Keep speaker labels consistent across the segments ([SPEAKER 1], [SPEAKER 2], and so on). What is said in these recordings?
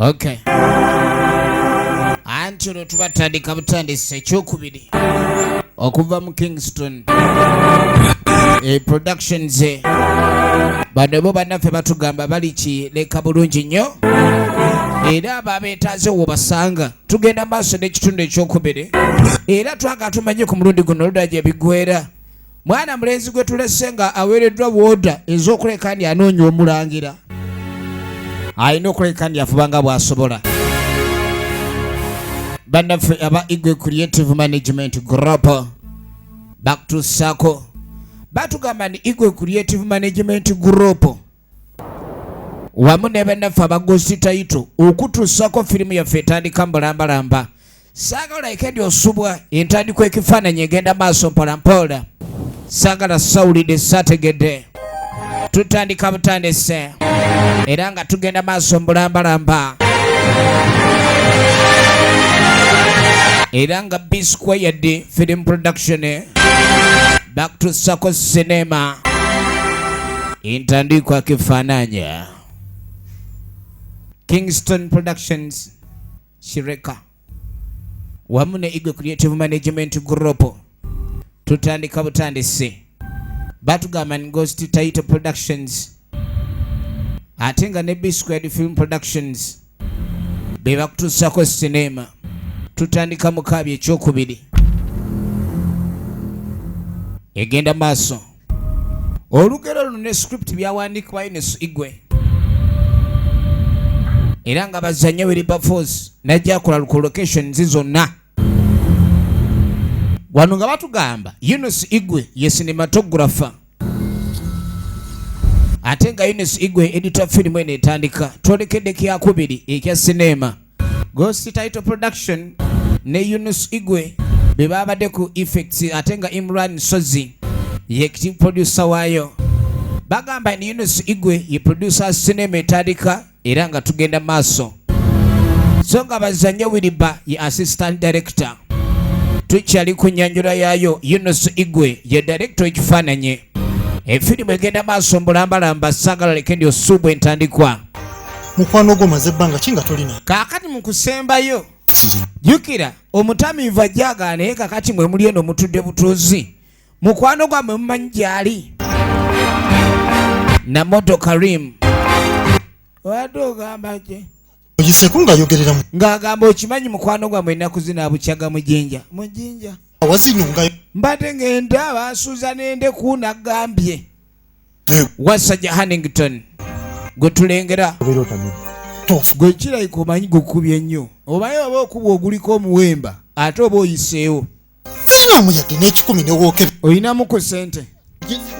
[SPEAKER 1] Okay. Anti no tubatandika butandise ekyokubiri okuva mu Kingston productions bano bo bannaffe batugamba bali kireka bulungi nnyo era ababeetaaze wobasanga tugenda maaso n'ekitundu ekyokubiri era twaga tumanye ku mulundi guno ludaje bigwera mwana mulenzi gwe tulese nga aweereddwa wooda ez'okuleka ndi anoonya omulangira alina okuleka ndi afubanga bw'asobola. Bannaffe aba Igwe Creative Management Group back to Sako batugamba ni Igwe Creative Management Group wamu ne bannaffe aba Ghost Title okutuusako firimu yaffe etandika mbulambalamba saagala ikendi osubwa entandikwa ekifaananyi egenda maaso mpolampola saagala sawulidde saategedde tutandika butandise era nga tugenda maaso mbulambalamba era nga B-Squared Film Production back to Sako Cinema intandikwa kifaananya Kingston Productions Shireka wamu ne Igwe Creative Management Group tutandika butandise batugamba ni Ghost Title Productions ate nga ne B-Squared Film Productions be back to Sako Cinema tutandika mukabi ekyokubiri egenda maaso olugero luno ne script byawandiikibwa Ines Igwe era nga bazanye Wilbur Force najja akola ku locations zonna wano nga batugamba Ines Igwe ye cinematographer ate nga Ines Igwe editor film ene etandika twolekedde kyakubiri ekya sinema Ghost Title Production ne Yunus Igwe be babadde ku effects ate nga Imran Sozi ye active producer waayo bagamba ni Yunus Igwe ye producer sinema etandika era nga tugenda maaso so nga bazanye Wilbur ye assistant director tukyali ku nyanjula yaayo Yunus Igwe ye director ekifaananye efirimu egenda maaso mbulambalamba saagala lekendi osubwa entandikwa
[SPEAKER 2] mukwano gwo maze ebbanga kinga tolina
[SPEAKER 1] kaakati mu kusembayo jukira omutamiivu ajjaga naye kakati mwe muli eno mutudde butuuzi mukwano gwammwe mumanyi gyali Namoto Karim wadde ogamba kye
[SPEAKER 2] ogiseeko ng'ayogerera
[SPEAKER 1] ng'agamba okimanyi mukwano gwammwe ennaku zina abukyaga mujinja
[SPEAKER 2] awazinungayo
[SPEAKER 1] mbadde ngenda basuuza n'endeku naggambye Wasajja Hannington gwe tulengera gwe kirayika omanyi gukubye nnyo omanyi oba okuba oguliko omuwemba ate oba oyiseewo
[SPEAKER 2] sirinamu yadde n'ekikumi newooke
[SPEAKER 1] oyinamu ku sente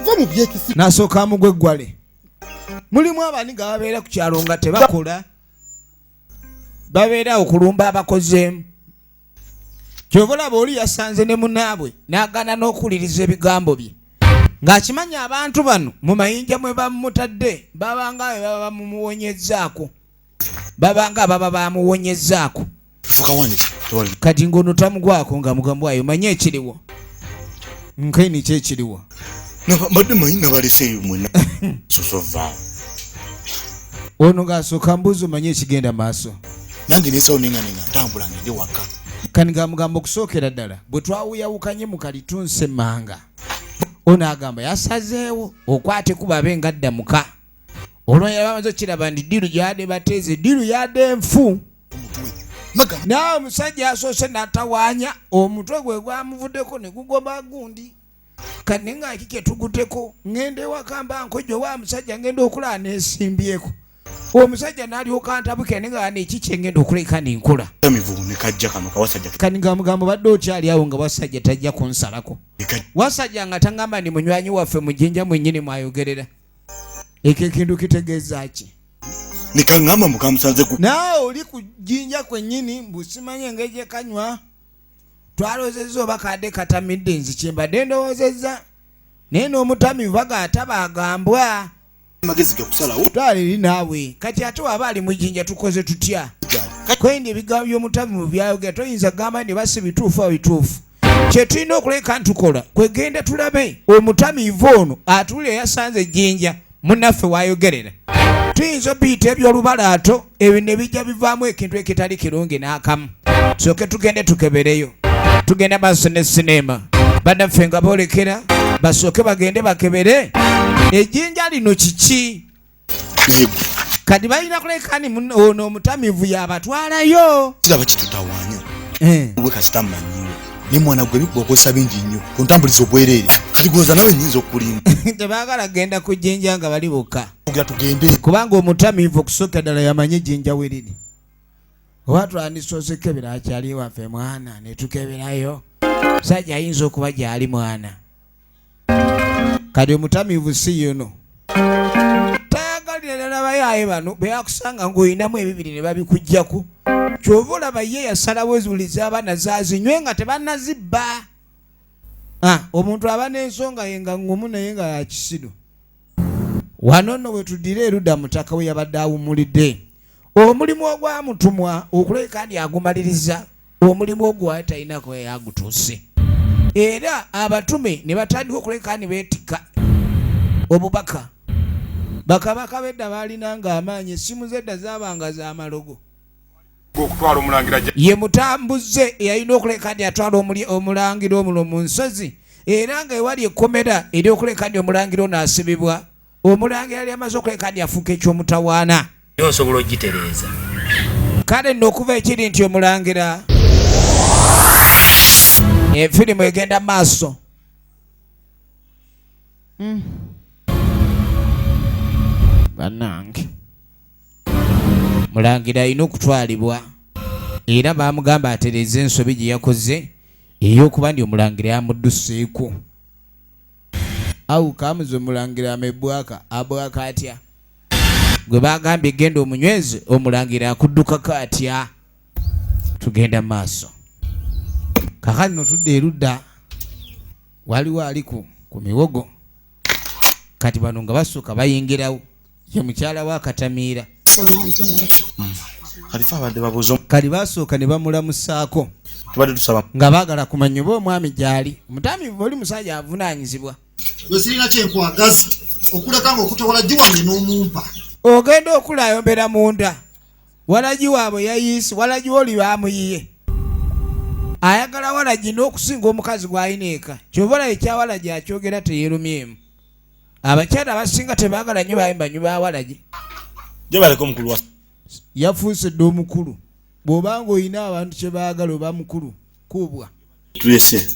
[SPEAKER 2] va mu byekisi
[SPEAKER 1] nasooka amugwe eggwale mulimu abani nga babeera ku kyalo nga tebakola babeera okulumba abakozeemu kyova olaba oli yasanze ne munaabwe n'agaana n'okuwuliriza ebigambo bye ng'akimanya abantu bano mu mayinja mwe bamutadde babanga be baba bamumuwonyezzaako babanga ababa bamuwonyezzaako kati ng'ono tamugwako nga mugambo wayo manye ekiriwo nkaini kyekiriwo
[SPEAKER 2] mbadde manyi nabaleseeyo mwena sosova
[SPEAKER 1] ono ng'asooka mbuzi omanye ekigenda maaso
[SPEAKER 2] nange nesawo nenganenga ntambula ngende waka
[SPEAKER 1] kani gamugamba okusookera ddala bwe twawuyawukanye mu kalitunsi emmanga ono agamba yasazeewo okwate kuba abengadda muka olwanya bamaze okiraba ndi ddiru yadde bateeze ddiru yadde nfu naawe omusajja asoose n'atawaanya omutwe gwe gwamuvuddeko ne gugoma gundi kati nga ekike tuguteko ngende ewakamba nkojjo wa musajja ngenda okulaba neesimbyeko omusajja n'alyoka ntabuke nga nekiki ngenda okuleka nenkola kani nga mugambo badde okyali awo nga wasajja tajja kunsalako wasajja nga tangamba ni munywanyi waffe mujinja mwennyini mwayogerera ekyo ekintu kitegeeza ki
[SPEAKER 2] nikaŋŋamba mukamusanze
[SPEAKER 1] naawe oli ku jjinja kwennyini mbusimanye engeri gye kanywa twalozezza oba kadde katamidde nzi kyembadde ndowoozezza naye n'omutamivu bagataba agambwa
[SPEAKER 2] magezi gakusalawo
[SPEAKER 1] twaliri naawe kati ate waba ali mujinja tukoze tutya kwendi ebigambo by'omutamivu byayogera toyinza kugamba nti basi bituufu awo bituufu kye tulina okuleka ntukola kwegenda tulabe omutamivu ono atulire yasanze ejjinja munnaffe wayogerera tuyinza obiyita ebyolubalaato ebyo ne bijja bivaamu ekintu ekitali kirungi n'akamu. Soke tugende tukebereyo, tugenda maaso ne sinema bannaffe nga boolekera basooke bagende bakebere ejjinja lino kiki. Kati balina kulekani ono omutamivu yabatwalayo
[SPEAKER 2] kiraba kitutawaanya bwe kasita mmanyiwo ne mwana gwe bikuba okozesa bingi nnyo kuntambuliza obwereere kati gwoza nawe nnyinza okulimba
[SPEAKER 1] tebaagala genda ku jjinja nga bali bokka
[SPEAKER 2] tugende
[SPEAKER 1] kubanga omutamivu okusooka ddala yamanyi ejjinja we liri. Oba twandisoose kebera akyali waffe mwana ne tukeberayo sajja ayinza okuba gyali mwana. Kati omutamivu si yono tayagalira ddala bayaaye bano beyakusanga ng'oyinamu ebibiri ne babikugjaku kyova olaba ye yasalawo zibuli z'abaana zazinywe nga tebannazibba. Omuntu aba n'ensonga ye nga ngumu naye nga yakisiru. Wano nno we tuddira erudda mutaka we yabadde awummulidde. Omulimu ogwamutumwa okuleka ndi agumaliriza, omulimu ogwo talinako yagutuuse. Era abatume ne batandika okuleka ndi beetika obubaka. Bakabaka bedda baalinanga amaanyi, essimu zedda zaabanga za malogo. Ye mutambuze yalina okuleka ndi atwala omulangira omulo mu nsozi, era nga ewali ekkomera ery'okuleka ndi omulangira ono asibibwa. Omulangira yali amaze okuleka ndi afuuka eky'omutawaana.
[SPEAKER 3] Osobola ogitereeza.
[SPEAKER 1] Kale nno okuva ekiri nti omulangira efirimu egenda maaso. Bannange mulangira alina okutwalibwa era baamugamba atereeze ensobi gye yakoze ey'okuba ndi omulangira yamudduseeko. Awu kamuze omulangira amebwaka abwaka atya gwe bagambye genda omunyweze omulangira akuddukako atya. Tugenda maaso. Kakati no tudde erudda waliwo ali ku miwogo. Kati bano nga basooka bayingirawo ye mukyala wa Katamiira. Kali basooka ne bamulamusaako nga baagala kumanya oba omwami gy'ali. Omutamiivu oli musajja avunaanyizibwa.
[SPEAKER 4] Bwe sirina kyenkwagaza okuleka ng'okutawala giwange n'omumpa.
[SPEAKER 1] Ogenda okulayombera munda. Walagi waabwe yayiise, walagi oli baamuyiye. Ayagala walagi n'okusinga omukazi gw'alina eka. Kyova ekyawalagi akyogera teyeerumyemu. Abakyala abasinga tebaagala nnyo bayimba nnyo ba walagi.
[SPEAKER 2] Gyebaleka omukulu wa
[SPEAKER 1] yafuuse dde omukulu. Bw'obanga oyina abantu kye baagala oba mukulu kuubwa.
[SPEAKER 2] tulese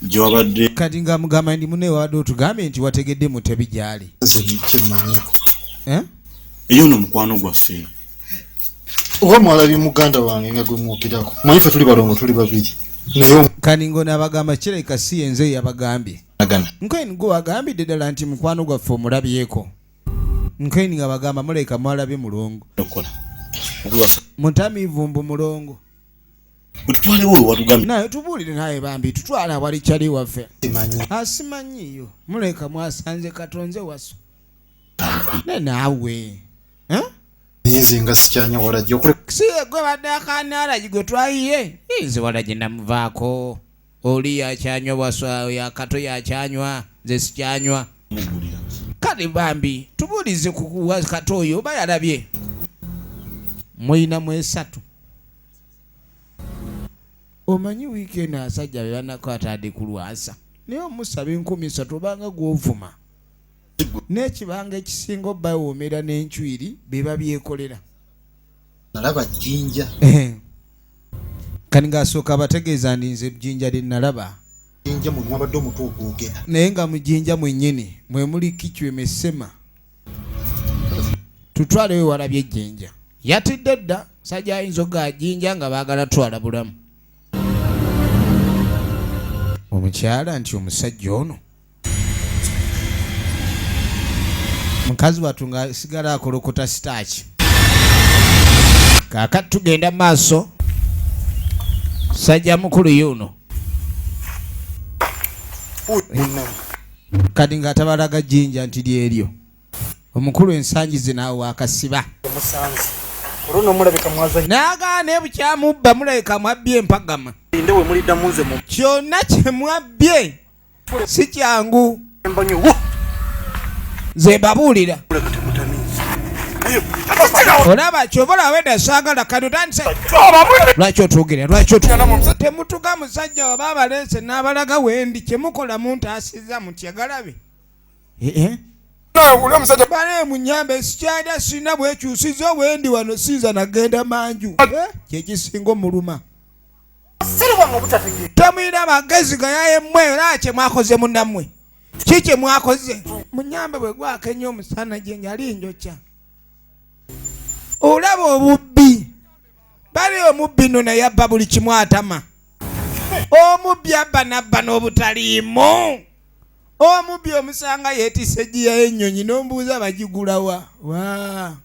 [SPEAKER 2] gy'obadde
[SPEAKER 1] Kati nga mugamba ndi munne wadde otugambe nti wategedde Mutebi gy'ali.
[SPEAKER 2] eyo nno mukwano gwaffe.
[SPEAKER 4] Oba mwalabye muganda wange nga gwe mwogirako. Mmanyi ffe tuli balongo tuli babiri. Naye
[SPEAKER 1] Kani ng'onabagamba kireka si yenze yabagambye. Nkweni gwe wagambidde ddala nti mukwano gwaffe omulabyeko. Nkweni nga bagamba muleka mwalabye mulongo. Mutamiivu mbu mulongo.
[SPEAKER 2] Mutwalewo watugambye.
[SPEAKER 1] Naye tubuulire naye bambi tutwala wali kyali waffe. Asimanyiyo. Muleka mwasanze Katonze waso. Ne naawe.
[SPEAKER 4] nze nga sikyanya walagi okule.
[SPEAKER 1] Si gwe badde akanaala gwe twayiye. Nze walagi namuvaako. Oli yakyanywa waswa yakato yakyanywa nze sikyanywa. Kale bambi tubuulize ku kato oyo oba yalabye. Mwina mwesatu. Omanyi weekend asajja be banakwata adi ku Lwasa. Naye omusaba 13,000 obanga gw'ovuma. N'ekibanga ekisinga obbawoomera n'enchwiri be babyekolera.
[SPEAKER 4] Nalaba jjinja.
[SPEAKER 1] Kani ng'asooka abategeeza ndi nze jjinja lye nalaba.
[SPEAKER 4] Jjinja mwe mwabadde omutu ogwogera.
[SPEAKER 1] Naye nga mu jjinja mwennyini mwe muli Kichwe Mesema. Tutwaleyo walabye ejjinja. Yatidde dda sajja ayinza okugaa jjinja nga baagala twala bulamu. Omukyala nti omusajja ono mukazi wattu nga sigala akolokota sitaaki. Kaakati tugenda maaso. Sajja mukulu yuno kati ng'atabalaga jjinja nti lyeryo. Omukulu ensangi zinaawe wakasiba. N'agaana ebukyamubba mulabika mwabbye empagama. Kyonna kye mwabbye si kyangu. Nze mbabuulira. olaba kyobola wenda saagala kadutandise lwaki otwogerera temutuga musajja waba abaleese n'abalaga wendi kyemukola muntu asiza mutya galabe bale munyambe sikyada sina bwekyusiza wendi wano siiza nagenda manju kyekisinga omuluma tamuyina magezi gayaye mmwe era kyemwakoze munnammwe kiki mwakoze munyambe bwe gwakenya omusana gye yali njokya olaba obubbi bali omubbi no naye abba buli kimu atama omubbi abba nabba n'obutaliimu omubbi omusanga yeetisse egiya y'ennyonyi n'ombuuza bagigulawa wa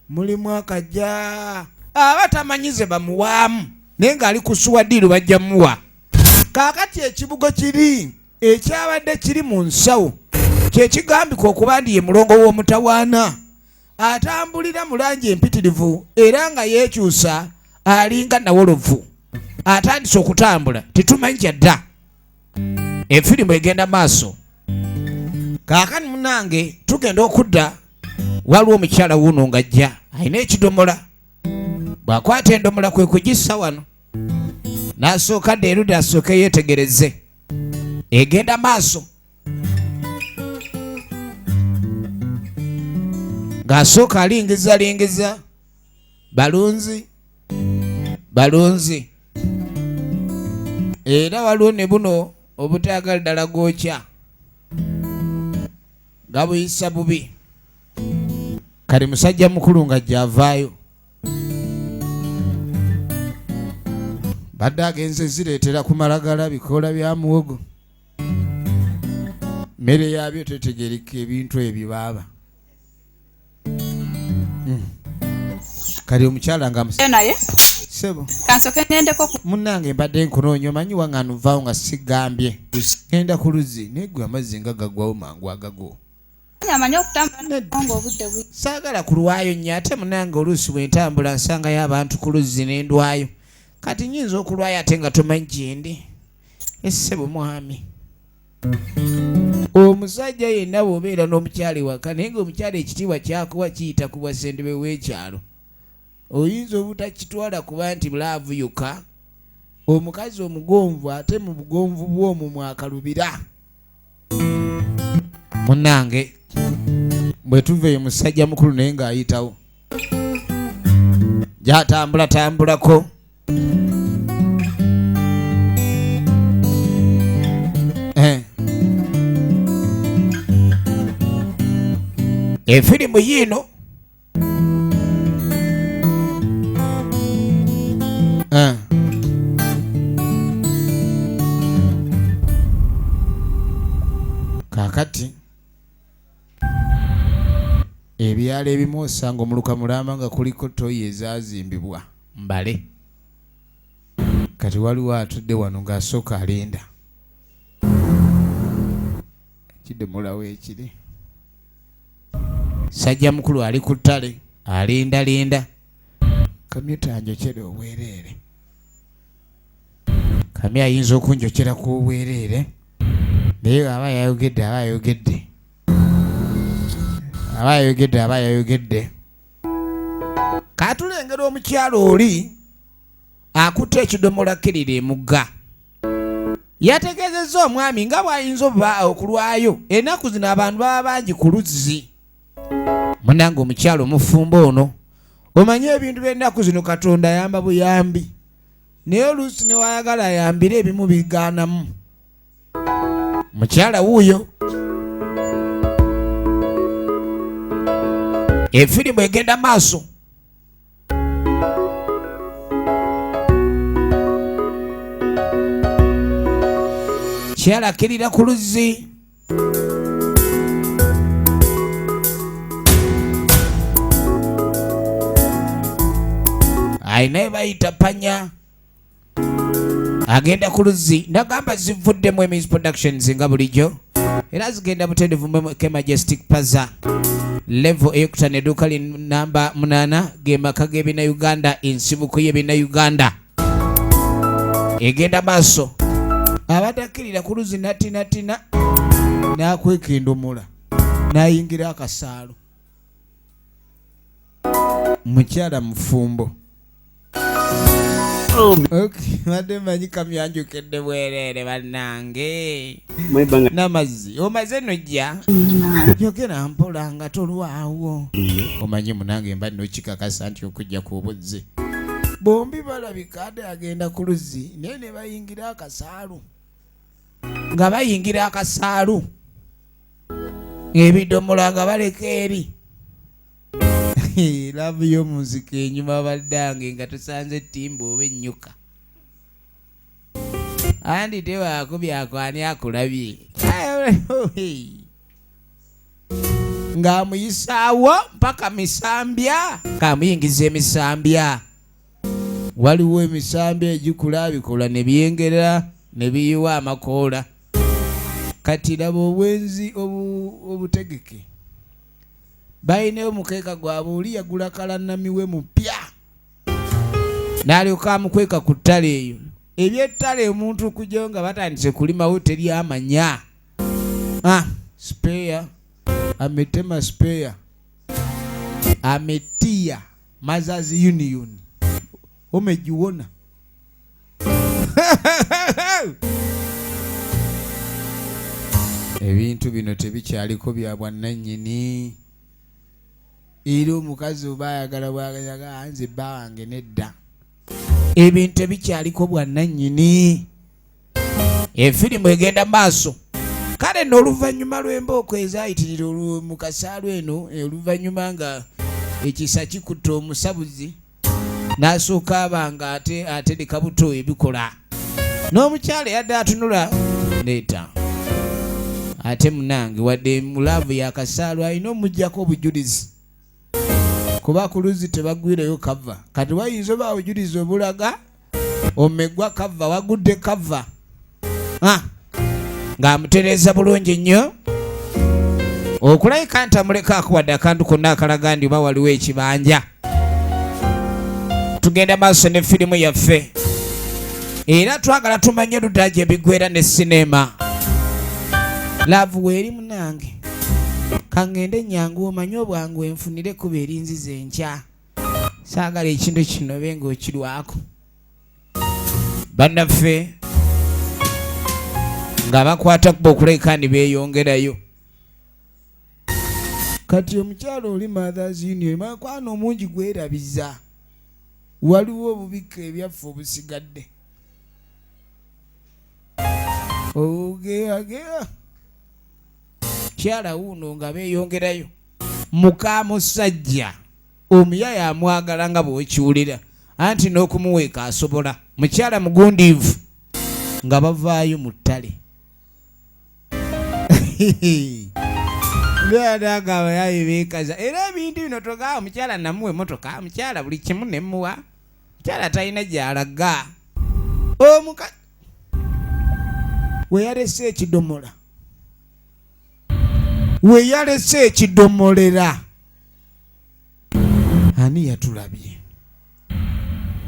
[SPEAKER 1] mulimu akajja abatamanyize bamuwaamu naye ng'ali ku suwadiru bajja muwa kaakati ekibugo kiri ekyabadde kiri mu nsawo kyekigambika okuba ndi ye mulongo w'omutawaana atambulira mu langi empitirivu era nga yeekyusa alinga nawolovu atandise okutambula tetumanyi kyadda efirimu egenda maaso kaakani munange tugenda okudda waliwo omukyala wuuno ng'ajja alina ekidomola bw'akwata endomola kwe kugissa wano n'asooka dda erudde asooke yeetegereze egenda maaso ng'asooka alingiza balunzi era waliwo ne buno obutayagala ddala gwokya gabuyisa bubi kali musajja mukulu nga gyavaayo badde agenze zireetera ku malagala bikoola bya muwogo mmere yabyo tetegereka ebintu ebyo baaba kali omukyala nga
[SPEAKER 3] naye
[SPEAKER 1] sebo
[SPEAKER 3] kansoke ngendeko
[SPEAKER 1] munnange mbadde nkunoonya omanyi waŋŋanuvaawo nga sigambye genda ku luzzi naye gwe amazzi nga gaggwawo mangu agago
[SPEAKER 3] amanyi okutambula ng'obudde bwi
[SPEAKER 1] saagala kulwayo nnyo ate munnange oluusi bwe ntambula nsangayo abantu ku luzzi n'endwayo kati nyinza okulwayo ate nga tomanyi gyendi essebo mwami omusajja yenna bw'obeera n'omukyala ewaka naye ng'omukyala ekitiibwa kyakuwa kiyita ku bwasendebe w'ekyalo oyinza obutakitwala kuba nti bulaavuyuka omukazi omugonvu ate mu bugonvu bw'omwo mwakalubira munnange bwe tuva eyo musajja mukulu naye ng'ayitawo gyatambulako efirimu yiino kaakati ebyalo ebimu osanga omuluka mulamba nga kuliko toyi ezaazimbibwa mbale kati waliwo atudde wano ng'asooka alinda kidomolawo ekiri sajja mukulu ali ku ttale alindalinda kamyuta anjokere obwereere kamye ayinza okunjokera ku obwereere naye aba yayogedde katulengera omukyalo oli akutte ekidomola kirira emugga yategeezezza omwami nga bw'ayinza oba okulwayo ennaku zino abantu baba bangi ku luzzi munange omukyalo omufumbo ono omanye ebintu by'ennaku zino katonda ayamba buyambi naye oluusi newayagala ayambire ebimu bigaanamu mukyala wuuyo efirimu egenda maaso kyalakirira ku luzzi ayina ebayita panya agenda ku luzzi nagamba zivuddemu Emis Productions nga bulijjo era zigenda butendevu ke Majestic Plaza level eyokutano edduuka namba 8 ge maka g'ebina Uganda ensibuko y'ebina Uganda egenda maaso abatakkirira ku luzzi natinatina n'akweka endomola n'ayingira akasaalo mukyala mufumbo. Okay, madde manyi kamyanjukedde bwereere bannange. N'amazzi omaze nojja yogera mpola nga tolwawo. Omanyi munange mba nokikakasa nti okujja ku buzzi. Bombi balabika ate agenda ku luzzi naye ne bayingira akasaalu. Nga bayingira akasaalu ebidomola nga baleka eri. Laavu y'omuzika enyuma baddange nga tusanze ttimba oba ennyuka. Andi tewaako byakwani akulabye. Ng'amuyisaawo mpaka misambya. Kamuyingiza emisambya. Waliwo emisambya egikula bikola ne byengera ne biyiwa amakoola. Kati laba obwenzi obutegeke. Bayina omukeeka gwabwe oli yagula kalannamiwe mupya. N'alyoka amukweka ku ttale eyo. Eby'ettale omuntu okujjayo nga batandise kulimawo teri amanya. Spare. Ametema spare. Ametia. Mazazi Union. Omejiwona. Ebintu bino tebikyaliko bya bwannannyini. Era omukazi oba ayagala bwagayaga nze bba wange nedda. Ebintu ebikyaliko bwannannyini. Efirimu egenda maaso. Kale n'oluvannyuma lw'embooko ezayitirira mu kasaalu eno oluvannyuma nga ekisa kikutte omusabuzi n'asooka abanga atereka buto ebikola. N'omukyala yadde atunula leeta. Ate munange wadde mulaavu yakasaalu alina omuggyako obujulizi. Kuba ku luzzi tebagwireyo kava. Kati wayinza oba obujulizi obulaga omeggwa kava wagudde kava. Ng'amutereeza bulungi nnyo. Okulayika nti amulekaako wadde akantu konna akalaga ndi oba waliwo ekibanja. Tugenda maaso ne firimu yaffe. Era twagala tumanye luddaji ebigwera ne sinema. Laavu weeri munange. Kangende nyangu omanye obwangu enfunire kuba erinziza enkya. Saagala ekintu kino be ng'okirwako. Bannaffe nga bakwata kuba okuleka ndi beeyongerayo. Kati omukyalo oli Mothers Union makwana omungi gwerabiza. Waliwo obubika ebyaffe obusigadde. Ogeagea kyala wuno nga beeyongerayo. Muka musajja omuyaya amwagala nga bw'okiwulira anti n'okumuweeka asobola. Mukyala mugundiivu nga bavaayo mu ttale. Lwanaga abayaye beekaza. Era ebintu bino togaa omukyala namuwa emmotoka. Mukyala buli kimu ne muwa. Mukyala talina gy'alaga. Omuka weyalese ekidomola. Weyalese ekidomolera. Ani yatulabye?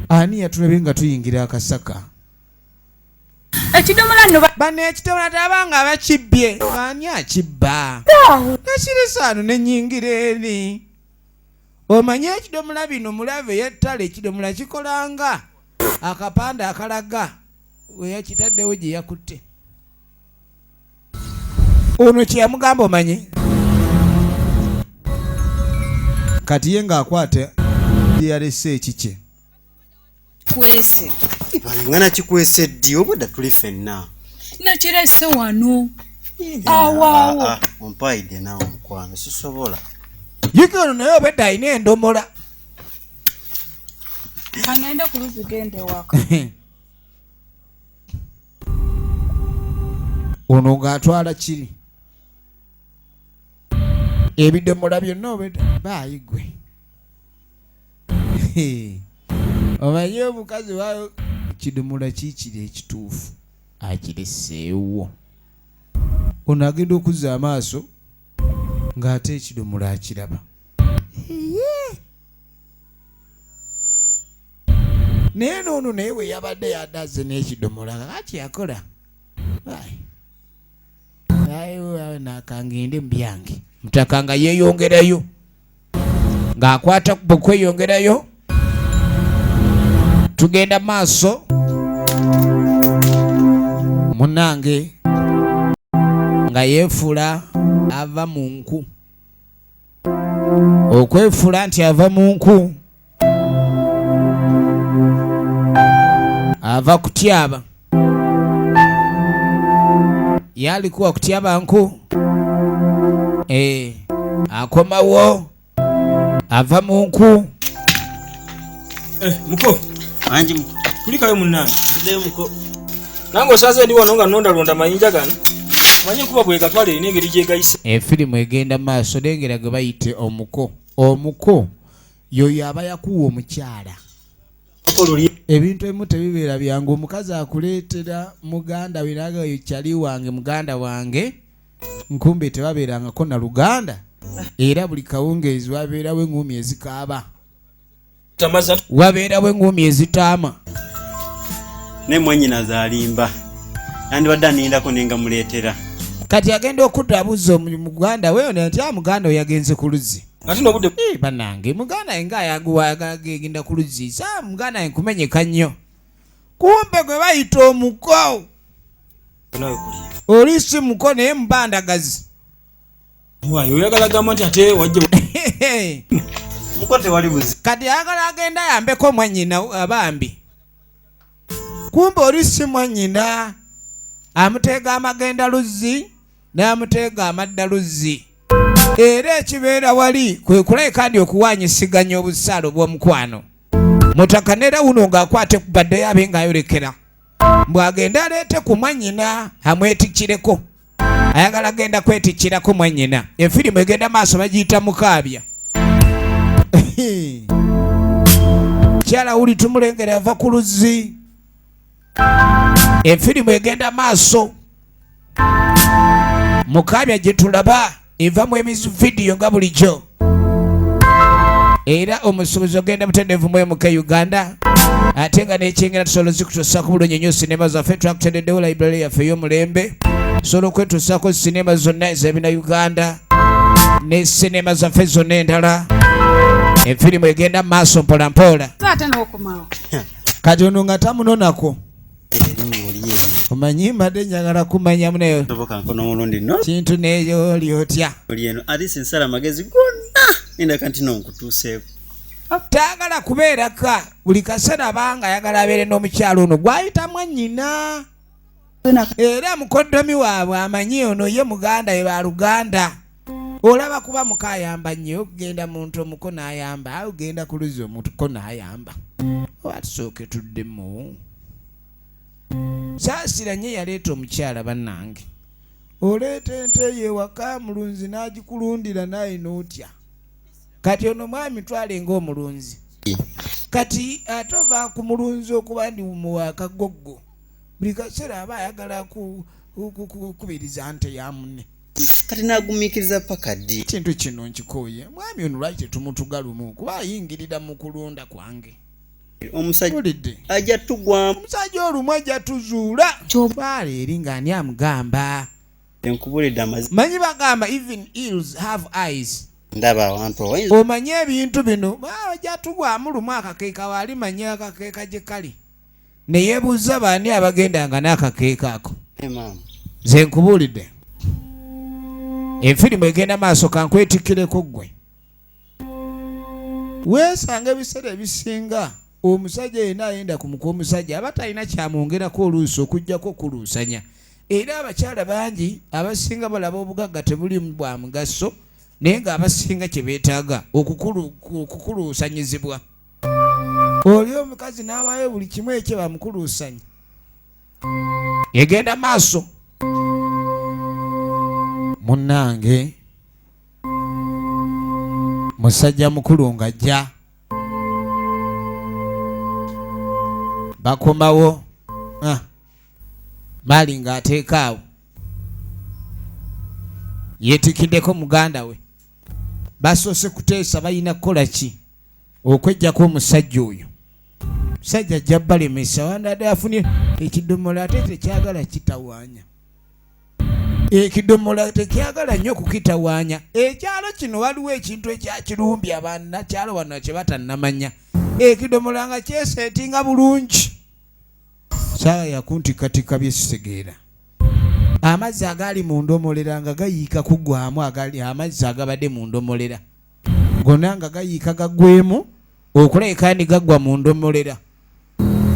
[SPEAKER 1] Ani yatulabye nga tuyingira akasaka?
[SPEAKER 3] Ekidomola nno
[SPEAKER 1] bane ekidomola tabanga bakibbye. Ani akibba? Nakiresa ne nnyingira eri. Omanye ekidomola bino mulave yettale ekidomola kikolanga akapande akalaga we yakitaddewo gye yakutte. Ono kye yamugamba omanye. Kati ye ng'akwata yalese ekikye.
[SPEAKER 3] kwese.
[SPEAKER 2] Balingana kikwese ddi obudde tuli ffenna.
[SPEAKER 3] Nakirese wano. Awaawo.
[SPEAKER 2] Ompaide nawe mukwano sisobola.
[SPEAKER 1] Yikono naye obedde alina endomola.
[SPEAKER 3] Kangende ku luzzi gende waka.
[SPEAKER 1] Ono ng'atwala kiri. Ebidomola byonna obedde baayigwe. Omanyi omukazi waayo kidomola kiikiri ekituufu akireseewo. Ono agenda okuzza amaaso ng'ate ekidomola akiraba. Naye n'ono naye we yabadde yaddaze n'ekidomola kaki yakola. Ayo nakangende mu byange. Mutaka nga yeeyongerayo. ng'akwata bukweyongerayo. Tugenda maaso munange nga yeefula ava mu nku. Okwefula nti ava mu nku ava kutyaba. Yalikuwa kutyaba nku akomawo ava mu nku.
[SPEAKER 5] Muko
[SPEAKER 2] Anji muko.
[SPEAKER 5] kulikayo munnange
[SPEAKER 2] Nde muko.
[SPEAKER 5] nange osaze ndi wano nga nondalonda mayinja gano manye kuba bwe gatwala erina engeri gyegayise.
[SPEAKER 1] Efirimu egenda maaso lengera gwe bayite omuko. Omuko yoyo aba yakuwa omukyala. Ebintu ebimu tebibeera byangu. Omukazi akuleetera muganda we naga oyo kyali wange muganda wange nkumbe tebabeerangako na luganda era buli kawungeezi wabeerawo eŋŋumi ezikaaba wabeerawo eŋŋumi ezitaama.
[SPEAKER 2] Ne mwannyina zaalimba yandibadde anindako nenga muleetera.
[SPEAKER 1] Kati agenda okuddabuza omuganda we nti muganda oyo yagenze ku luzzi.
[SPEAKER 5] ate nobudde
[SPEAKER 1] Bannange muganda we ng'ayagenda ku luzzi muganda we nkumenyeka nnyo. Kumbe gwe bayita omuko.
[SPEAKER 5] nawe kuliya
[SPEAKER 1] Oli si muko naye mubandagazi.
[SPEAKER 5] waayo oyagala gamba nti ate wajja
[SPEAKER 2] Muko tewali buzi.
[SPEAKER 1] Kati ayagala agenda yambeko mwannyina abambi. Kumbe oli si mwannyina. Amuteega amagenda luzzi n'amuteega amadda luzzi. Era ekibeera wali kwe kuleka ndi okuwanyisiganya obusaalo bw'omukwano. Mutaka nera wuno ng'akwate ku baddeyo abe ng'ayolekera. Bw'agenda aleete ku mwannyina amwetikireko. Ayagala agenda kwetikirako mwannyina. Efirimu egenda maaso bagiyita mukaabya. Kyala wuli tumulengera ava ku luzzi. Efirimu egenda maaso. Mukaabya gye tulaba evamu vidiyo nga bulijjo. Era omusuubuzi ogenda mutendevu mwemuka Uganda. Ate nga n'ekyengera tusobola zikutuusaako bulungi nnyo sinema zaffe twakutendeddewo library yaffe ey'omulembe. Tusobola okwetuusaako sinema zonna ez'ebina Uganda ne sinema zaffe zonna endala. Efirimu egenda maaso mpola mpola.
[SPEAKER 3] Ate n'okomawo.
[SPEAKER 1] Kati ono nga tamunonako. Omanyi mbadde njagala kumanya muneyo.
[SPEAKER 2] Toboka nkono mulundi no.
[SPEAKER 1] Kintu neyo oli otya.
[SPEAKER 2] Oli eno alisi nsala amagezi gonna. Nenda kanti nonkutuuseeko.
[SPEAKER 1] Taagala kubeeraka buli kaseera banga ayagala abeere n'omukyalo ono gwayita mwannyina. Era mukoddomi waabwe amanyi ono ye muganda we baluganda. Olaba kuba muka ayamba nnyo okugenda muntu omuko n'ayamba ogenda ku luzzi omuko n'ayamba. Watusooke tuddemu. Saasira nnyo yaleeta omukyala bannange. Oleeta ente ye waka mulunzi n'agikulundira naye n'otya. Kati ono mwami twale ng'omulunzi. Kati atova ku mulunzi okuba ndi muwaka goggo. Buli kaseera aba ayagala kubiriza nte ya munne.
[SPEAKER 2] Kati nagumiikiriza paka ddi.
[SPEAKER 1] Kintu kino nkikooye. Mwami ono lwaki tetumutugalumu kuba ayingirira mu kulunda kwange.
[SPEAKER 2] Omusajja ajja tugwa.
[SPEAKER 1] Omusajja olumu ajja tuzuula. Kyobala eri ng'ani amugamba.
[SPEAKER 2] Enkubulidde amazima.
[SPEAKER 1] Manyi bagamba even eels have eyes.
[SPEAKER 2] Ndaba abantu
[SPEAKER 1] omanyi ebintu bino ajja tugwamu lumu akakeeka waali manyi akakeeka gye kali. Ne yeebuuza baani abagendanga n'akakeeka ako. Ze nkubuulidde. Efirimu egenda maaso kankwetikireko ggwe. Weesanga ebiseera ebisinga omusajja yenna ayenda ku muko omusajja aba talina kyamwongerako oluusi okuggyako kuluusanya. Era abakyala bangi abasinga balaba obugagga tebulimu bwa mugaso naye ng'abasinga kye beetaaga okukuluusanyizibwa. Oli omukazi n'awaayo buli kimu ekyo bamukuluusanya. Egenda maaso. Munnange musajja mukulu ng'ajja. Bakomawo Mali ng'ateeka awo. Yeetikiddeko muganda we. Basoose kuteesa balina kukola ki okweggyako omusajja oyo. Musajja ajja balemesa wandadde afunye ekidomola ate tekyagala kitawaanya. ekidomola tekyagala nnyo kukitawaanya. Ekyalo kino waliwo ekintu ekyakirumbya bannakyalo wano kye batannamanya. Ekidomola nga kyeseetinga bulungi. Saawa yakuntikkatikka bye sitegeera. Amazzi agali mu ndomolera nga gayiika kuggwamu amazzi agabadde mu ndomolera. Gonna nga gayiika gaggwemu okulabika ndi gaggwa mu ndomolera.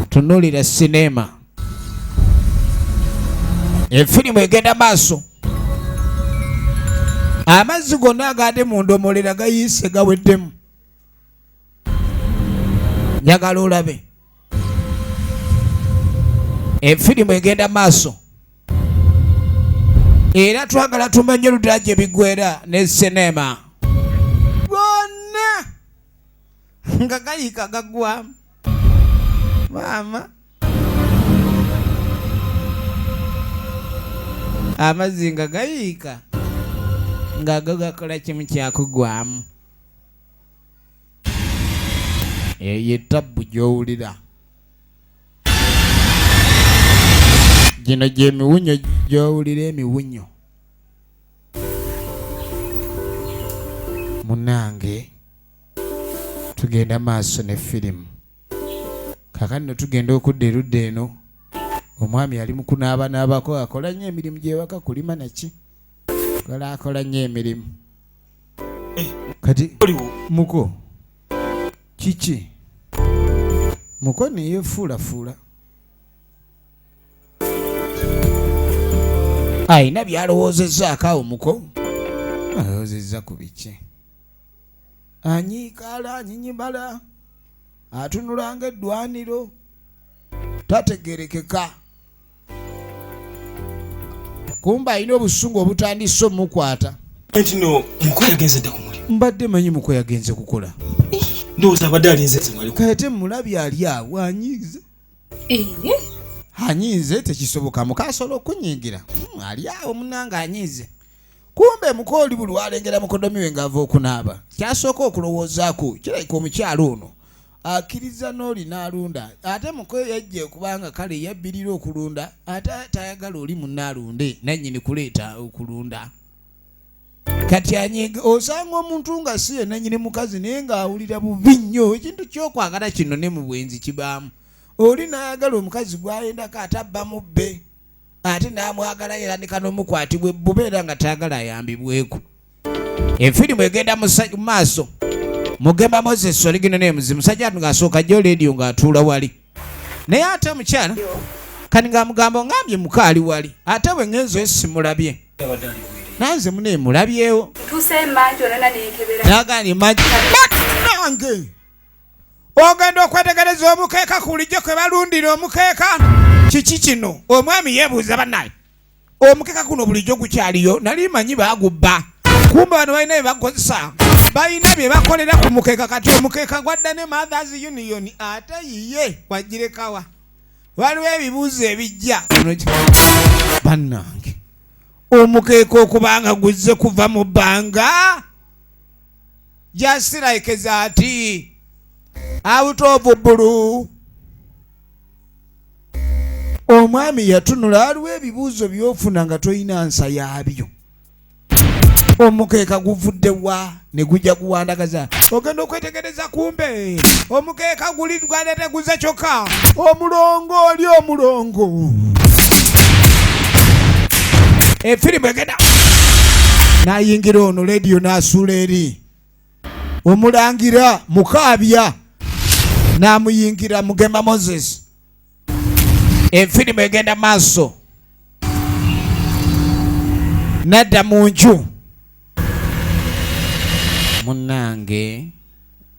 [SPEAKER 1] Tunuulira sinema. Efirimu egenda maaso. Amazzi gonna agadde mu ndomolera gayiise gaweddemu. Njagala olabe. Efirimu egenda maaso. Era twagala tumenye oludala gye biggwera ne sinema. Gonna nga gayiika gaggwamu. Maama. Amazzi nga gayiika nga gakola kimu kyakugwamu. Eyo tabbu gy'owulira. Gino gy'emiwunyo gy'owulira emiwunyo. Munange tugenda maaso ne firimu. Kakati no tugenda okudda erudda eno. Omwami yali mu kunaabanaabako akola nnyo emirimu gy'ewaka kulima naki. Akola nnyo emirimu. Kati muko kiki? Muko ne yeefuulafuula. Ayina byalowoozezzaako awo muko. Alowoozezza ku biki? Anyiikaala anyinyimala. Atunula ng'eddwaniro. Tategerekeka. Kumba alina obusungu obutandise omukwata.
[SPEAKER 5] Entino muko yagenze dda ku mulimu.
[SPEAKER 1] Mbadde manyi muko yagenze kukola.
[SPEAKER 5] Ndowooza abadde alinze zimali.
[SPEAKER 1] Kate mulabye ali awo anyiize. Anyiize tekisoboka mukasobola okunyiigira. Ali awo munanga anyiize. Kumbe muko oli buli walengera mukodomi we ng'ava okunaaba. Kyasooka okulowoozaako kirabika omukyalo ono akkiriza n'oli n'alunda. Ate muko yajja kubanga kale yabbirira okulunda ate tayagala oli munnaalunde nannyini kuleeta okulunda. Kati anyiga osanga omuntu nga si ye nannyini mukazi naye ng'awulira bubi nnyo. Ekintu ky'okwagala kino ne mu bwenzi kibaamu. Oli n'ayagala omukazi gw'ayendako atabba mu bbe. Ate n'amwagala yerandika n'omukwatibwa ebbube era nga tayagala ayambibweko. Efirimu egenda mu maaso. Mugema Moses oligino ne muzimu musajja ng'asooka jjo leediyo ng'atuula wali. Naye ate mukyala kani ng'amugamba ngambye mukaali wali. Ate bwe ngenzo esimulabye. Nanze mune mulabyewo.
[SPEAKER 6] Tusemanje olana nekebera.
[SPEAKER 1] Nagani manje. Nange. Ogenda okwetegereza omukeeka kulijjo kwe balundira omukeeka. Kiki kino? Omwami yeebuuza bannaye. Omukeeka kuno bulijjo gukyaliyo nali manyi baagubba. Kumba bano balina bye bakozesa. Balina bye bakolera ku mukeeka kati omukeeka gwadda ne Mothers Union ate yiye wagirekawa. Waliwo ebibuuzo ebijja. Bannange. Omukeeka okubanga guzze kuva mu bbanga. Just like that. Out of blue. Omwami yatunula aliwo ebibuuzo by'ofuna nga toyina nsa yabyo. Omukeeka guvudde wa ne gujja kuwandagaza. Ogenda okwetegereza kumbe. Omukeeka guli gwalete guze kyokka. Omulongo oli omulongo. Efirimu egenda. N'ayingira ono leediyo n'asuula eri. Omulangira mukaabya. N'amuyingira Mugema Moses. Efirimu egenda maaso. Nadda mu nju. Munnange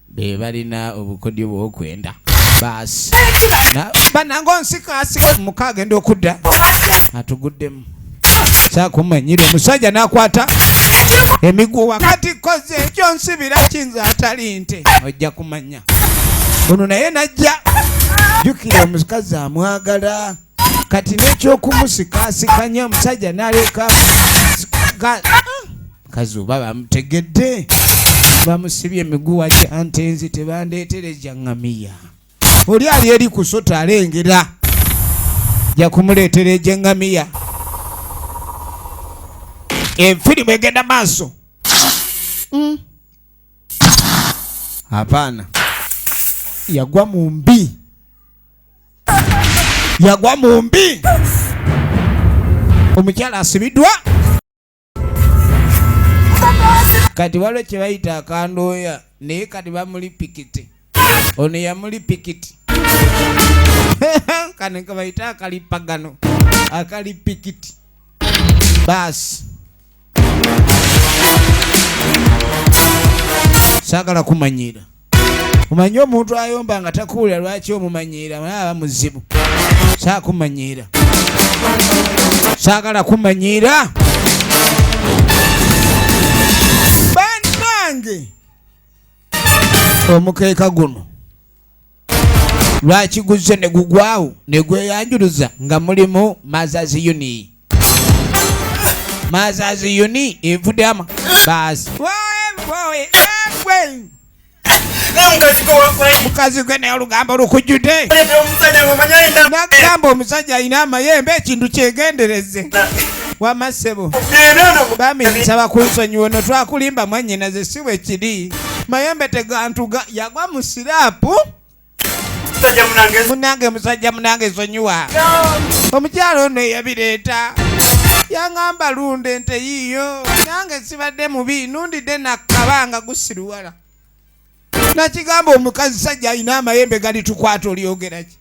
[SPEAKER 1] be balina obukodyo bw'okwenda. Baasi. Bannange onsikaasika muka agenda okudda. Atuguddemu. Saakumanyira omusajja n'akwata emiguwa wakati koze ekyo nsibira kinza atali nte. Ojja kumanya. Ono naye najja. Jjukira omukazi amwagala. Kati n'ekyokumusikaasikanya omusajja n'aleka. Kazi oba bamutegedde. Bamusibye emiguwa kyantenzi tebandeetereza ngamiya. Oli ali eri kusota alengera. Ja kumuleetera egyengamiya. Efirimu egenda maaso. Hapana. Yagwa mu mbi. Yagwa mu mbi. Omukyala asibidwa. Kati waliwo kye bayita akandooya naye kati bamuli pikiti. Ono yamuli pikiti. Kane ke bayita akalipagano. Akali pikiti. Basi. Saagala kumanyira. Omanyi omuntu ayomba nga takuwulira lwaki omumanyira aba muzibu. Saakumanyira. Saagala kumanyira. Bannange. Omukeeka guno lwaki guzze ne gugwawo ne gweyanjuluza nga mulimu Mazazi Uni. Mazazi Uni evudama. Basi. Mukazi gwe naye olugambo lukujjudde. Nagamba omusajja alina amayembe ekintu kyegendereze. Wamasebo. Bami nsaba kunsonyiwa ono twakulimba mwannyinaze si bwe kiri. Mayembe tegantuga yagwa mu siraapu. Munange musajja munange nsonyiwa. Omukyalo ono yabireeta. Yangamba lunde ente yiyo. Nange sibadde mubi nundidde nakabanga gusiruwala. Nakigamba omukazi sajja alina amayembe gali tukwata olyogera ki?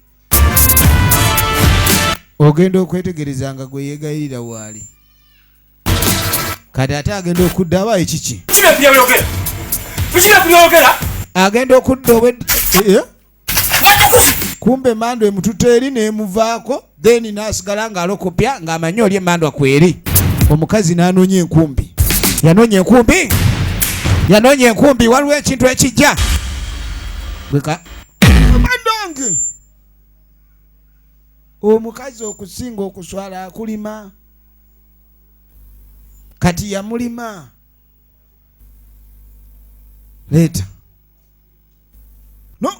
[SPEAKER 1] Ogenda okwetegereza nga gwe yeegayirira waali. Kati ate agenda okudda abaye kiki? Agenda okudda kumbe mando emututa eri nemuvaako then nasigala ng'alokopya ng'amanyi oli emandwa kweri. Omukazi n'anoonya enkumbi. Yanoonya enkumbi waliwo ekintu ekijja. Mandonge. Omukazi okusinga okuswala akulima. Kati yamulima. Leeta. No.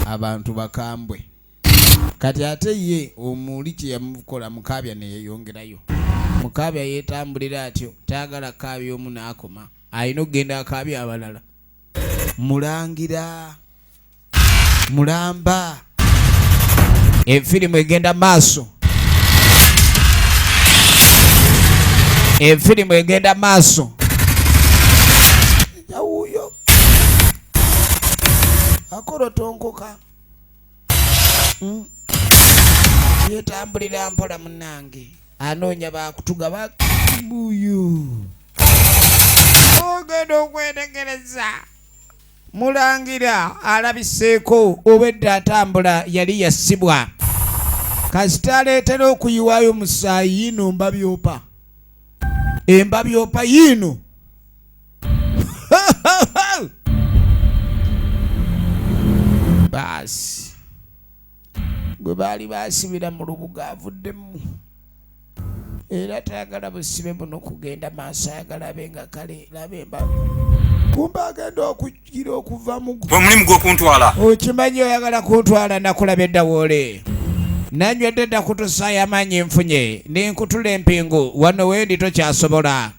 [SPEAKER 1] Abantu bakambwe. Kati ate ye omuli kye yamukola Mukaabya ne yeeyongerayo. Mukaabya yeetambulira atyo taagala kaabya omu n'akoma. Ayina okugenda akaabya abalala. Mulangira. Mulamba. Efirimu egenda maaso. Efirimu egenda maaso. Yawuyo. Akorotonkoka. Yeetambulira mpola munnange. Anoonya baakutuga babuyo. Ogenda okwetegereza. Mulangira alabiseeko obwedda atambula yali yassibwa. Kasita aleetera okuyiwaayo musaayi yino mbabyopa. Embabyopa yino. Basi. Gwe baali baasibira mu lubuga avuddemu. Era tayagala busibe buno kugenda maaso ayagala abe nga kale labe embabi. Kumba agenda okugira okuva mu gwe.
[SPEAKER 5] Omulimu gw'okuntwala.
[SPEAKER 1] Okimanyi oyagala kuntwala nakulaba edda woole. Nanywedde dda kutusaayo amaanyi enfunye n'enkutula empingu wano wendi tokyasobola.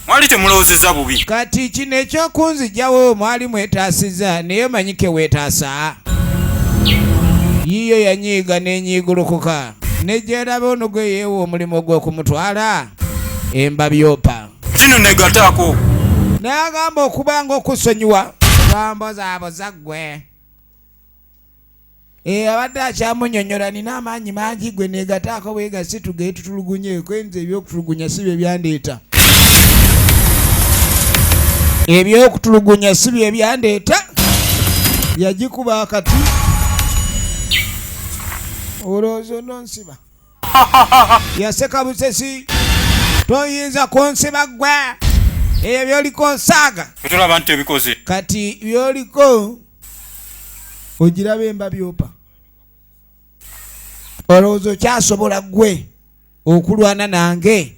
[SPEAKER 5] Mwali temulowoozezza bubi.
[SPEAKER 1] Kati kino ekyokunzijjawo mwali mwetaasiza naye manyike weetaasa. Yiyo yanyiiga n'enyiigulukuka. Nejjeraba ono gwe yeewa omulimu gw'okumutwala embabyopa.
[SPEAKER 5] Kino negataako.
[SPEAKER 1] N'agamba okubanga okusonyiwa bambozaaboza ggwe. Abadde akyamunnyonnyola nina amaanyi mangi gwe negataako bwegasi tugeye tutulugunyeeko nze ebyokutulugunya si bye byandeeta. Ebyokutulugunya si bye byandeeta. Yagikuba akati. Olowooza ononsiba. Yaseka busesi. Toyinza kunsiba ggwe. Ebyo byoliko nsaaga.
[SPEAKER 5] Tulaba nti ebikoze.
[SPEAKER 1] Kati byoliko ogiraba embabyopa. Olowooza okyasobola ggwe okulwana nange.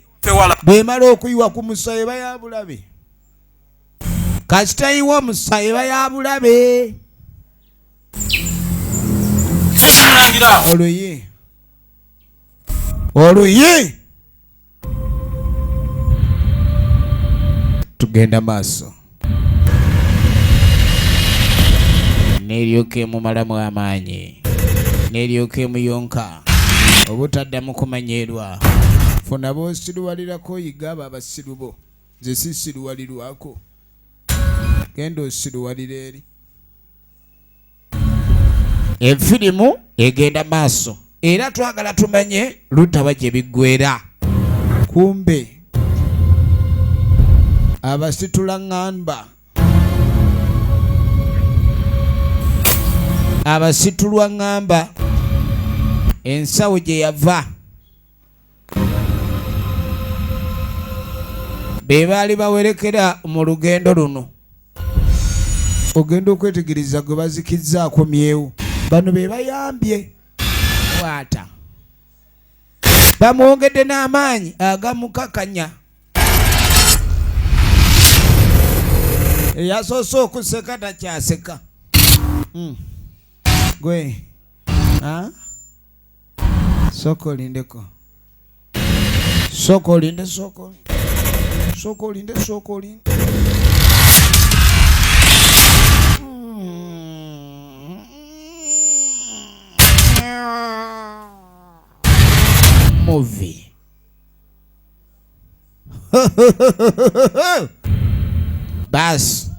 [SPEAKER 1] Bw'emala okuyiwa ku musa eba ya bulabe. Kasita yiwa omusa eba ya bulabe. Olwo ye oluyi tugenda maaso neryoka emumalamu amaanyi neryoka emuyonka obutaddamu kumanyerwa funa boosiruwalirako oyiga abo abasiru bo nze sisiruwalirwako genda osiruwalira eri enfirimu egenda maaso era twagala tumanye lutaba gye biggweera kumbe abasitula ŋŋamba abasitulwa ŋŋamba ensawo gye yava be baali bawerekera mu lugendo luno ogenda okwetegereza gwe bazikizzaako myewo bano be bayambye kwata bamwongedde n'amaanyi agamukakanya eyasoose okuseka takyaseka gwe sooka olindeko sooka olinde sooka olinde movie basi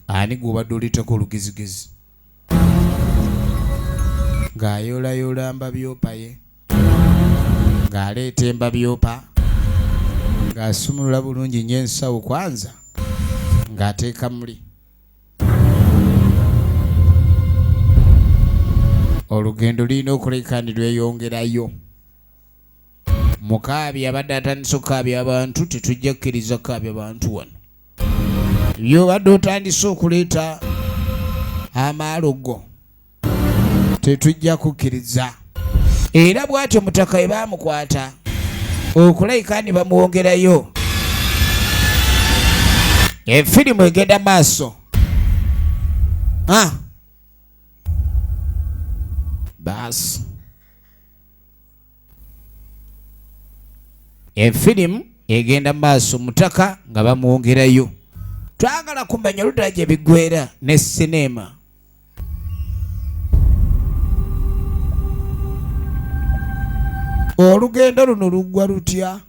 [SPEAKER 1] ani gwobadde olitako olugezigezi ng'ayoolayoola mbabyopa ye ng'aleeta embabyopa ng'asumulula bulungi nnyo ensawo kwanza ng'ateeka muli olugendo lirina okuleka ni lweyongerayo mukaabi abadde atandise okukaabya abantu tetujja kukkiriza kukaabya abantu wano byobadde otandise okuleeta amaalogo tetujja kukkiriza era bw'atyo mutaka we baamukwata okulayika ni bamuwongerayo efirimu egenda maaso basi efirimu egenda maaso mutaka nga bamuwongerayo twagala kumanya olutala gye biggweera ne sinema olugendo luno luggwa lutya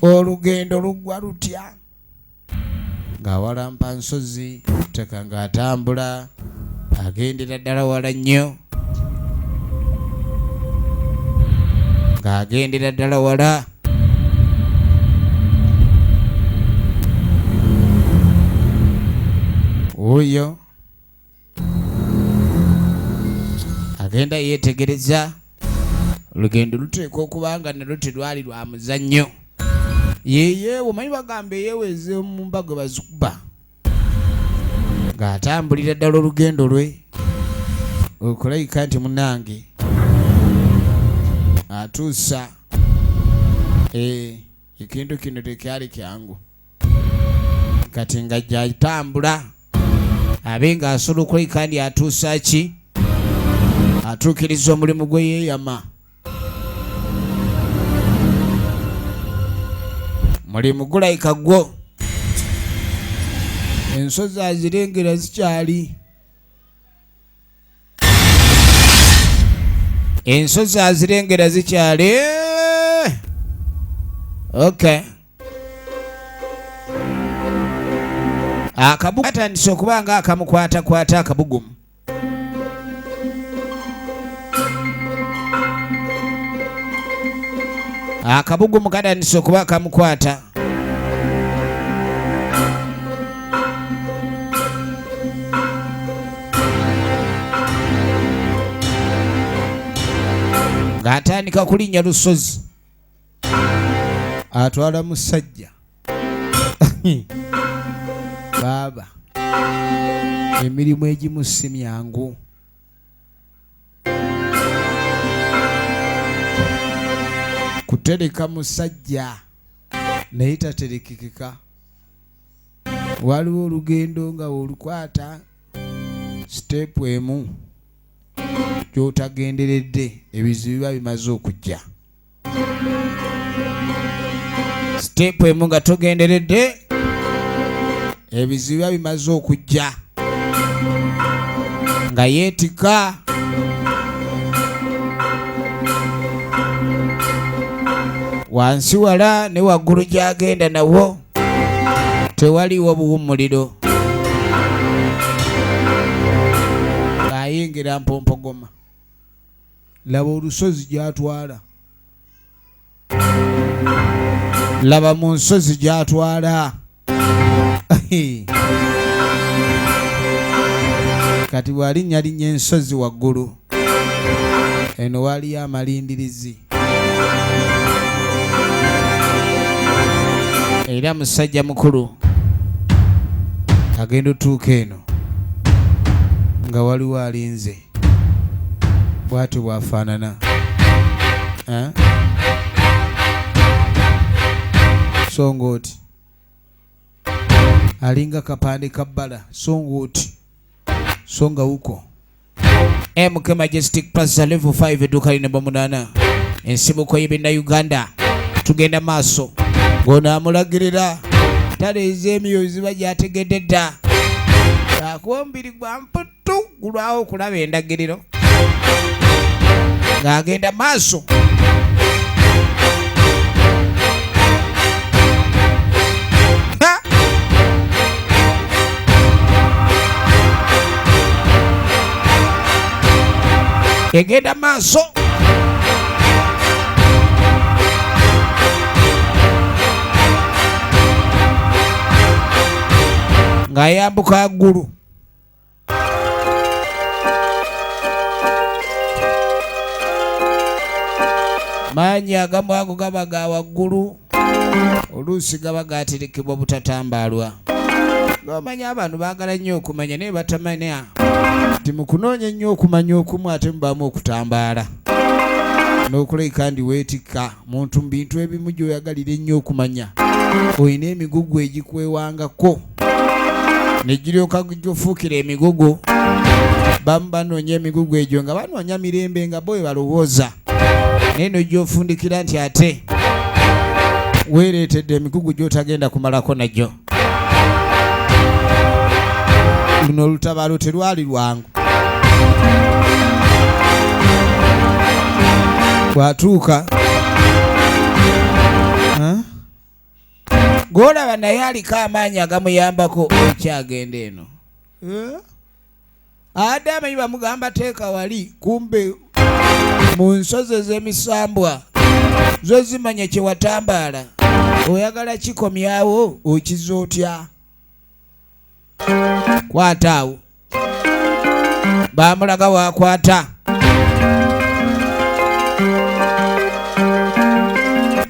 [SPEAKER 1] olugendo luggwa lutya ng'awalampa nsozi ttaka ng'atambula agendera ddala wala nnyo ng'agendera ddala wala oyo agenda yeetegereza olugendo luteekwa okuba nga nalwo telwali lwa muzannyo yeye omanyi bagamba eyeeweze mu mbago bazikuba ng'atambulira ddala olugendo lwe okulayika nti munange atuusa ekintu kino tekyali kyangu kati nga gyatambula abe ng'asobola okulayika ndi atuusa ki atuukiriza omulimu gwe yeeyama mulimu gulayika gwo ensozi azirengera zikyali ensozi azirengera zikyali okay akabugu atandise okuba nga akamukwatakwata akabugumu akabugumu katandise okuba akamukwata ng'atandika kulinnya lusozi atwala musajja baaba emirimu egimu si myangu kutereka musajja naye taterekekeka waliwo olugendo nga olukwata step emu gy'otagenderedde ebizibu biba bimaze okujja. Step emu nga togenderedde ebizibu biba bimaze okujja. Nga yeetika wansi wala ne waggulu gy'agenda nawo tewaliwo buwummuliro. Ng'ayingira mpompogoma. Laba olusozi gy'atwala. Laba mu nsozi gy'atwala. Kati bw'alinnyalinnya ensozi waggulu, eno waliyo amalindirizi. Era musajja mukulu agenda otuuka eno nga waliwo alinze. Bw'atyo bw'afaanana. So ng'oti alinga kapande kabbala. So ng'oti so nga uko MK Majestic Plaza level 5 edduuka linamba 8 ensibuko y'ebinna Uganda. Tugenda maaso ng'onaamulagirira taleeza emyoyo ziba gy'ategedde dda. Akuwa omubiri gwa mputtu gulwawo okulaba endagiriro ng'agenda maaso. Egenda maaso. Ng'ayambuka ggulu. Maanyi agamu ago gaba ga waggulu, oluusi gaba gaterekebwa butatambaalwa. Ng'omanya abantu baagala nnyo okumanya naye batamanya nti mu kunoonya ennyo okumanya okumu ate mubaamu okutambaala. N'okulabika ndi weetikka muntu mu bintu ebimu gy'oyagalira ennyo okumanya. Olina emigugu egikwewangako ne giryoka gyofuukira emigugu. Bamu banoonya emigugu egyo nga banoonya mirembe nga bo balowooza. Naye n'ogyofundikira nti ate weereetedde emigugu gy'otagenda kumalako nagyo. Luno olutabaalo terwali lwangu. Bw'atuuka ng'olaba naye aliko amaanyi agamuyambako ekyagenda eno. Adde amanyi bamugamba teeka wali, kumbe mu nsozi ez'emisambwa zo zimanya kye watambaala. Oyagala kikomyawo okiza otya? Kwata awo. Bamulaga waakwata.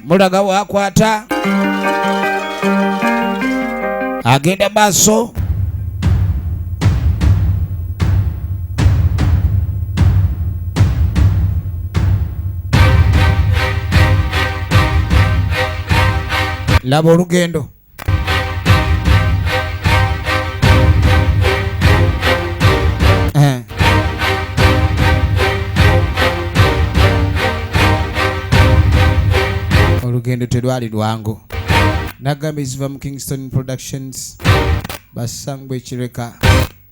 [SPEAKER 1] Mulaga waakwata. Agenda maaso. Laba olugendo. Olugendo terwali lwangu. Nagamba eziva mu Kingston Productions. Basangwe ekireka.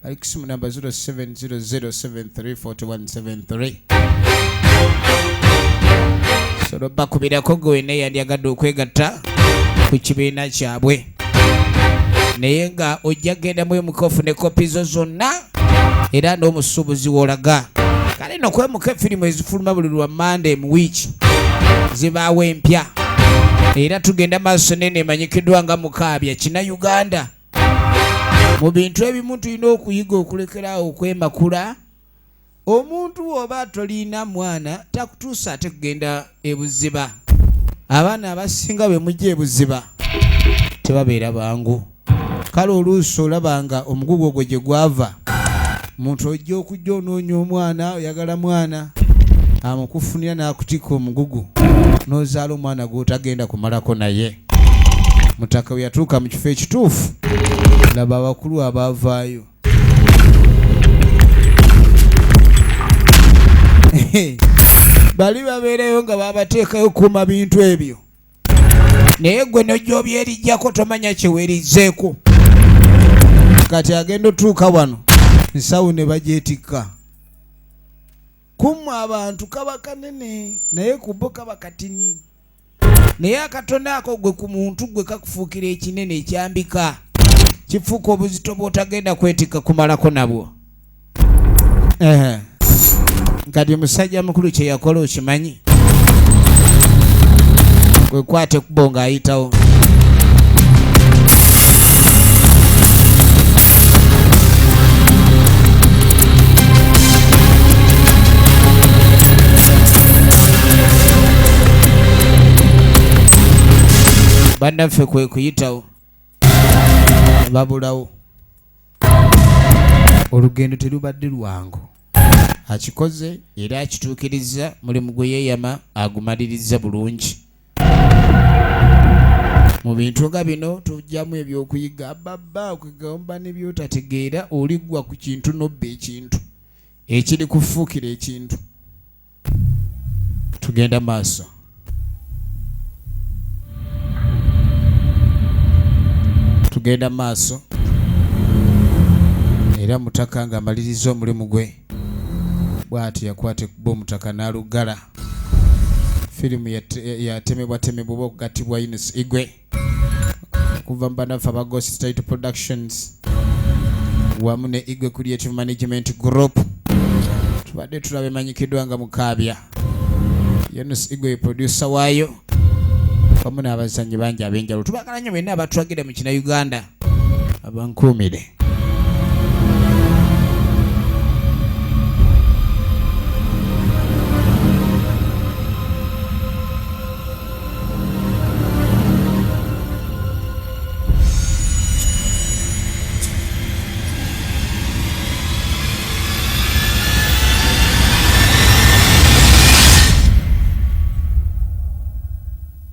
[SPEAKER 1] Bali kusimu namba 0700734173. Solo bakubirako gwe naye yandyagadde okwegatta ku kibiina kyabwe. Naye nga ojja genda mu emukofu ne kopi zo zonna era n'omusuubuzi w'olaga. Kale no kwemuka firimu ezifuluma buli lwa Monday mu wiiki zibaawo empya. Era tugenda maaso nene emanyikiddwa nga Mukaabya kina Uganda. Mu bintu ebimu tulina okuyiga okulekerawo okwemakula. Omuntu oba tolina mwana takutuusa ate kugenda ebuziba. Abaana abasinga bwe mujja ebuziba tebabeera bangu. Kale oluusi olabanga omugugu ogwo gye gwava. Muntu ojja okujja onoonya omwana, oyagala mwana, amukufunira n'akutika omugugu. N'ozaala omwana gw'otagenda kumalako naye. Mutaka we yatuuka mu kifo ekituufu. Laba abakulu abaavaayo. bali babeereyo nga babateekayo kuuma bintu ebyo naye gwe nojjobyerijjako tomanya kyeweerizeeko kati agenda otuuka wano nsawo ne bagyetikka kumu abantu kaba kanene naye kubo kaba katini naye akatono ako gwe ku muntu gwe kakufuukira ekinene ekyambika kifuuka obuzito bw'otagenda kwetikka kumalako nabwo. Kati musajja mukulu kye yakola okimanyi kwekwate kubo ng'ayitawo bannaffe kwe kuyitawo babulawo olugendo terubadde lwangu akikoze era akituukiriza mulimu gwe yeeyama agumaliriza bulungi mu bintu nga bino tujjamu ebyokuyiga baba okugamba ne byotategeera oliggwa ku kintu nobba ekintu ekiri kufuukira ekintu tugenda maaso tugenda maaso era mutaka nga amaliriza omulimu gwe bw'ati yakwate kuba omutaka n'alugala firimu yatemebwatemebwa oba okugattibwa Eunice Igwe kuva mu bannaffe aba Ghost Title Productions wamu ne Igwe Creative Management Group tubadde tulaba emanyikiddwa nga Mukaabya Eunice Igwe producer waayo wamu n'abazannyi bangi ab'enjawulo tubagala nnyo mwenna abatulagira mu kina Uganda abankuumire